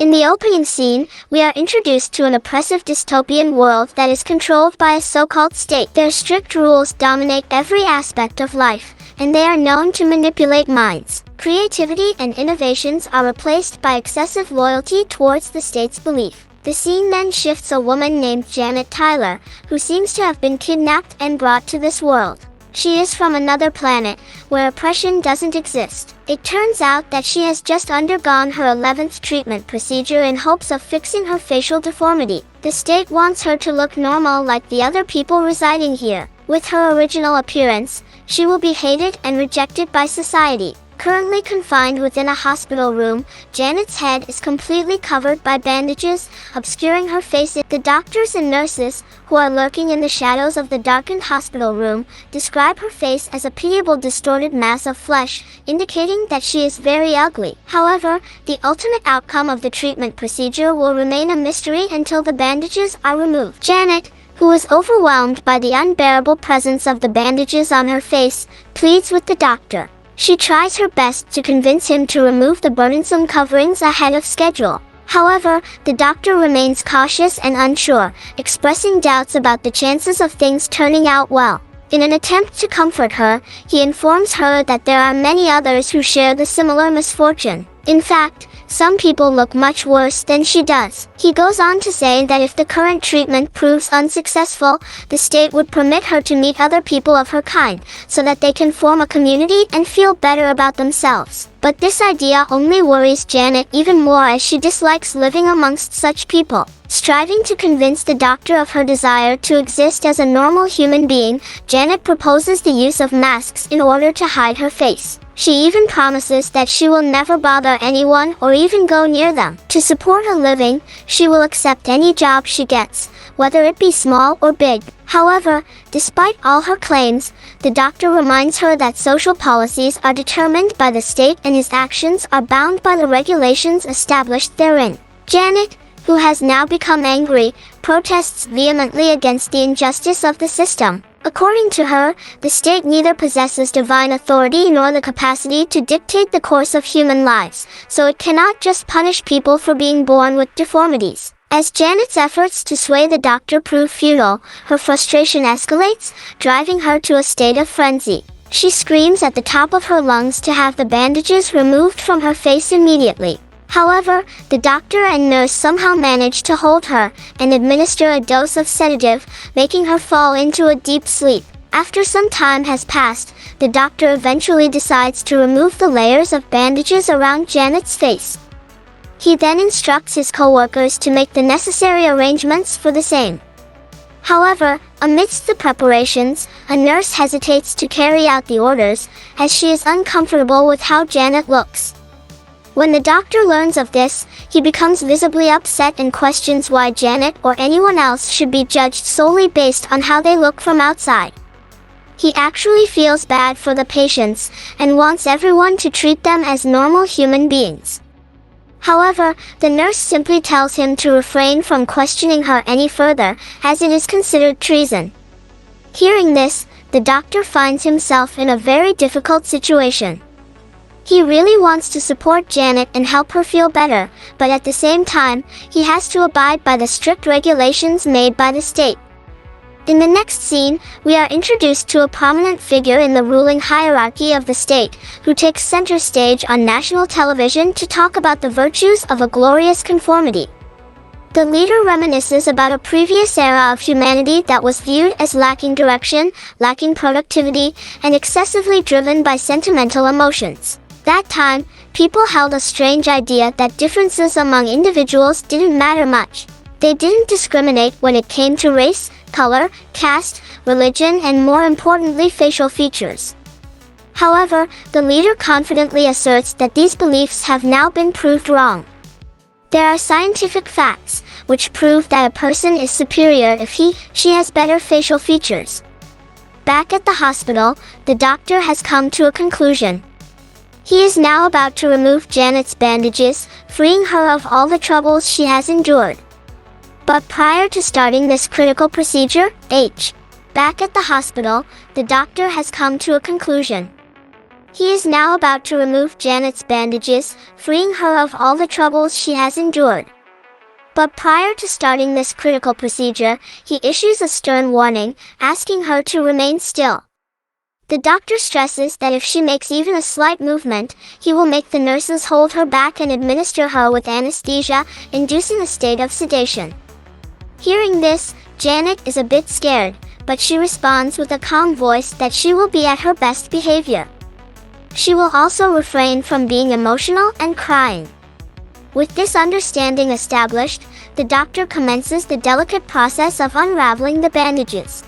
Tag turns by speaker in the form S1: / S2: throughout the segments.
S1: In the opening scene, we are introduced to an oppressive dystopian world that is controlled by a so-called state. Their strict rules dominate every aspect of life, and they are known to manipulate minds. Creativity and innovations are replaced by excessive loyalty towards the state's belief. The scene then shifts a woman named Janet Tyler, who seems to have been kidnapped and brought to this world. She is from another planet, where oppression doesn't exist. It turns out that she has just undergone her 11th treatment procedure in hopes of fixing her facial deformity. The state wants her to look normal like the other people residing here. With her original appearance, she will be hated and rejected by society. Currently confined within a hospital room, Janet's head is completely covered by bandages, obscuring her face. The doctors and nurses, who are lurking in the shadows of the darkened hospital room, describe her face as a pitiable distorted mass of flesh, indicating that she is very ugly. However, the ultimate outcome of the treatment procedure will remain a mystery until the bandages are removed. Janet, who is overwhelmed by the unbearable presence of the bandages on her face, pleads with the doctor. She tries her best to convince him to remove the burdensome coverings ahead of schedule. However, the doctor remains cautious and unsure, expressing doubts about the chances of things turning out well. In an attempt to comfort her, he informs her that there are many others who share the similar misfortune. In fact, some people look much worse than she does. He goes on to say that if the current treatment proves unsuccessful, the state would permit her to meet other people of her kind, so that they can form a community and feel better about themselves. But this idea only worries Janet even more as she dislikes living amongst such people. Striving to convince the doctor of her desire to exist as a normal human being, Janet proposes the use of masks in order to hide her face. She even promises that she will never bother anyone or even go near them. To support her living, she will accept any job she gets, whether it be small or big. However, despite all her claims, the doctor reminds her that social policies are determined by the state and his actions are bound by the regulations established therein. Janet, who has now become angry, protests vehemently against the injustice of the system. According to her, the state neither possesses divine authority nor the capacity to dictate the course of human lives, so it cannot just punish people for being born with deformities. As Janet's efforts to sway the doctor prove futile, her frustration escalates, driving her to a state of frenzy. She screams at the top of her lungs to have the bandages removed from her face immediately. However, the doctor and nurse somehow manage to hold her and administer a dose of sedative, making her fall into a deep sleep. After some time has passed, the doctor eventually decides to remove the layers of bandages around Janet's face. He then instructs his co-workers to make the necessary arrangements for the same. However, amidst the preparations, a nurse hesitates to carry out the orders, as she is uncomfortable with how Janet looks. When the doctor learns of this, he becomes visibly upset and questions why Janet or anyone else should be judged solely based on how they look from outside. He actually feels bad for the patients and wants everyone to treat them as normal human beings. However, the nurse simply tells him to refrain from questioning her any further, as it is considered treason. Hearing this, the doctor finds himself in a very difficult situation. He really wants to support Janet and help her feel better, but at the same time, he has to abide by the strict regulations made by the state. In the next scene, we are introduced to a prominent figure in the ruling hierarchy of the state, who takes center stage on national television to talk about the virtues of a glorious conformity. The leader reminisces about a previous era of humanity that was viewed as lacking direction, lacking productivity, and excessively driven by sentimental emotions. That time, people held a strange idea that differences among individuals didn't matter much. They didn't discriminate when it came to race, color, caste, religion, and more importantly, facial features. However, the leader confidently asserts that these beliefs have now been proved wrong. There are scientific facts, which prove that a person is superior if she has better facial features. Back at the hospital, the doctor has come to a conclusion. He is now about to remove Janet's bandages, freeing her of all the troubles she has endured. But prior to starting this critical procedure, back at the hospital, the doctor has come to a conclusion. He is now about to remove Janet's bandages, freeing her of all the troubles she has endured. But prior to starting this critical procedure, he issues a stern warning, asking her to remain still. The doctor stresses that if she makes even a slight movement, he will make the nurses hold her back and administer her with anesthesia, inducing a state of sedation. Hearing this, Janet is a bit scared, but she responds with a calm voice that she will be at her best behavior. She will also refrain from being emotional and crying. With this understanding established, the doctor commences the delicate process of unraveling the bandages.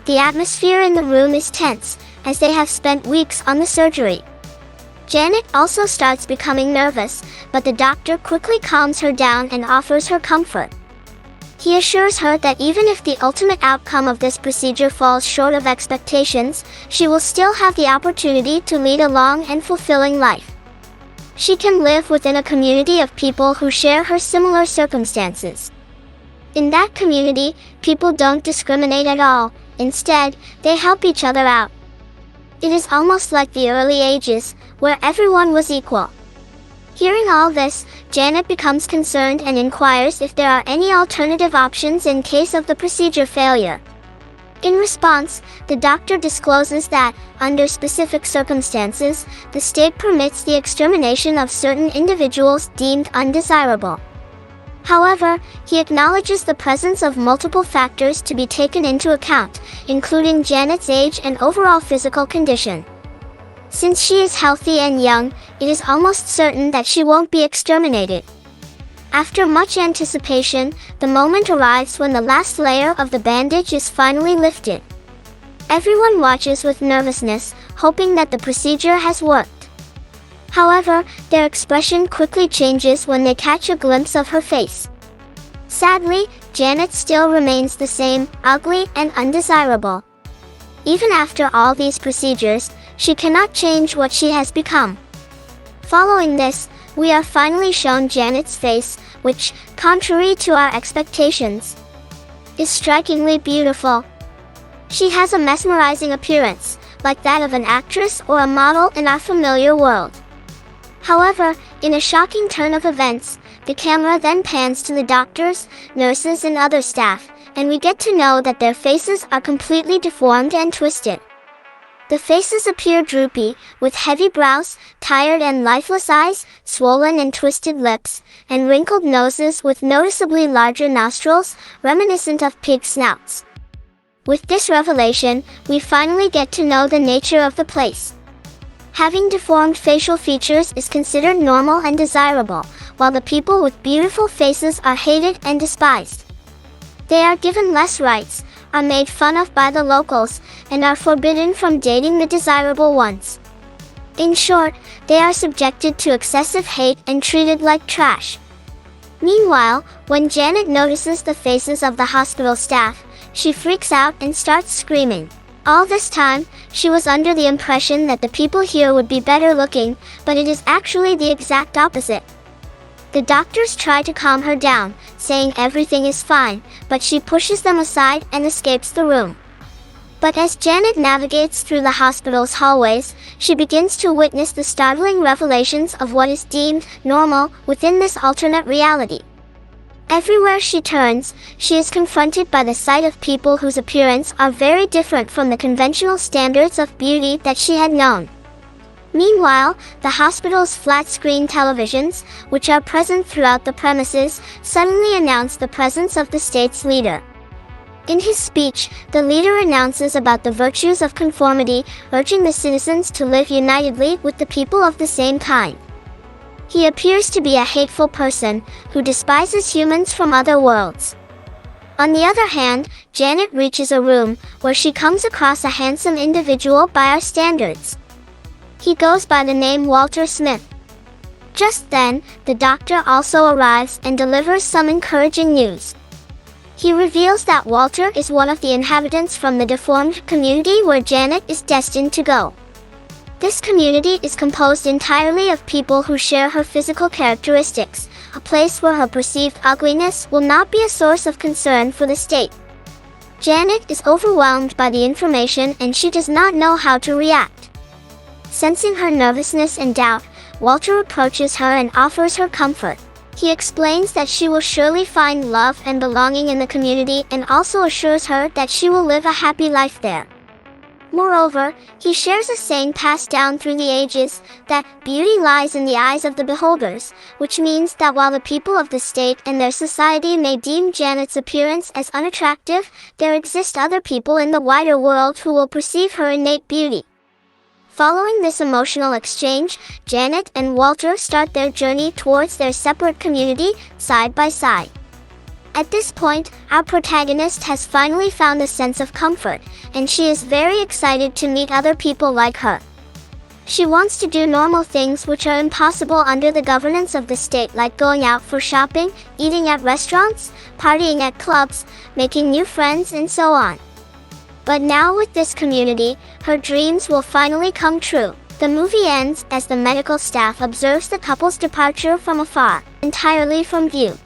S1: The atmosphere in the room is tense, as they have spent weeks on the surgery. Janet also starts becoming nervous, but the doctor quickly calms her down and offers her comfort. He assures her that even if the ultimate outcome of this procedure falls short of expectations, she will still have the opportunity to lead a long and fulfilling life. She can live within a community of people who share her similar circumstances. In that community, people don't discriminate at all. Instead, they help each other out. It is almost like the early ages, where everyone was equal. Hearing all this, Janet becomes concerned and inquires if there are any alternative options in case of the procedure failure. In response, the doctor discloses that, under specific circumstances, the state permits the extermination of certain individuals deemed undesirable. However, he acknowledges the presence of multiple factors to be taken into account, including Janet's age and overall physical condition. Since she is healthy and young, it is almost certain that she won't be exterminated. After much anticipation, the moment arrives when the last layer of the bandage is finally lifted. Everyone watches with nervousness, hoping that the procedure has worked. However, their expression quickly changes when they catch a glimpse of her face. Sadly, Janet still remains the same, ugly and undesirable. Even after all these procedures, she cannot change what she has become. Following this, we are finally shown Janet's face, which, contrary to our expectations, is strikingly beautiful. She has a mesmerizing appearance, like that of an actress or a model in our familiar world. However, in a shocking turn of events, the camera then pans to the doctors, nurses and other staff, and we get to know that their faces are completely deformed and twisted. The faces appear droopy, with heavy brows, tired and lifeless eyes, swollen and twisted lips, and wrinkled noses with noticeably larger nostrils, reminiscent of pig snouts. With this revelation, we finally get to know the nature of the place. Having deformed facial features is considered normal and desirable, while the people with beautiful faces are hated and despised. They are given less rights, are made fun of by the locals, and are forbidden from dating the desirable ones. In short, they are subjected to excessive hate and treated like trash. Meanwhile, when Janet notices the faces of the hospital staff, she freaks out and starts screaming. All this time, she was under the impression that the people here would be better looking, but it is actually the exact opposite. The doctors try to calm her down, saying everything is fine, but she pushes them aside and escapes the room. But as Janet navigates through the hospital's hallways, she begins to witness the startling revelations of what is deemed normal within this alternate reality. Everywhere she turns, she is confronted by the sight of people whose appearance are very different from the conventional standards of beauty that she had known. Meanwhile, the hospital's flat-screen televisions, which are present throughout the premises, suddenly announce the presence of the state's leader. In his speech, the leader announces about the virtues of conformity, urging the citizens to live unitedly with the people of the same kind. He appears to be a hateful person, who despises humans from other worlds. On the other hand, Janet reaches a room, where she comes across a handsome individual by our standards. He goes by the name Walter Smith. Just then, the doctor also arrives and delivers some encouraging news. He reveals that Walter is one of the inhabitants from the deformed community where Janet is destined to go. This community is composed entirely of people who share her physical characteristics, a place where her perceived ugliness will not be a source of concern for the state. Janet is overwhelmed by the information and she does not know how to react. Sensing her nervousness and doubt, Walter approaches her and offers her comfort. He explains that she will surely find love and belonging in the community and also assures her that she will live a happy life there. Moreover, he shares a saying passed down through the ages, that beauty lies in the eyes of the beholders, which means that while the people of the state and their society may deem Janet's appearance as unattractive, there exist other people in the wider world who will perceive her innate beauty. Following this emotional exchange, Janet and Walter start their journey towards their separate community, side by side. At this point, our protagonist has finally found a sense of comfort, and she is very excited to meet other people like her. She wants to do normal things which are impossible under the governance of the state, like going out for shopping, eating at restaurants, partying at clubs, making new friends, and so on. But now with this community, her dreams will finally come true. The movie ends as the medical staff observes the couple's departure from afar, entirely from view.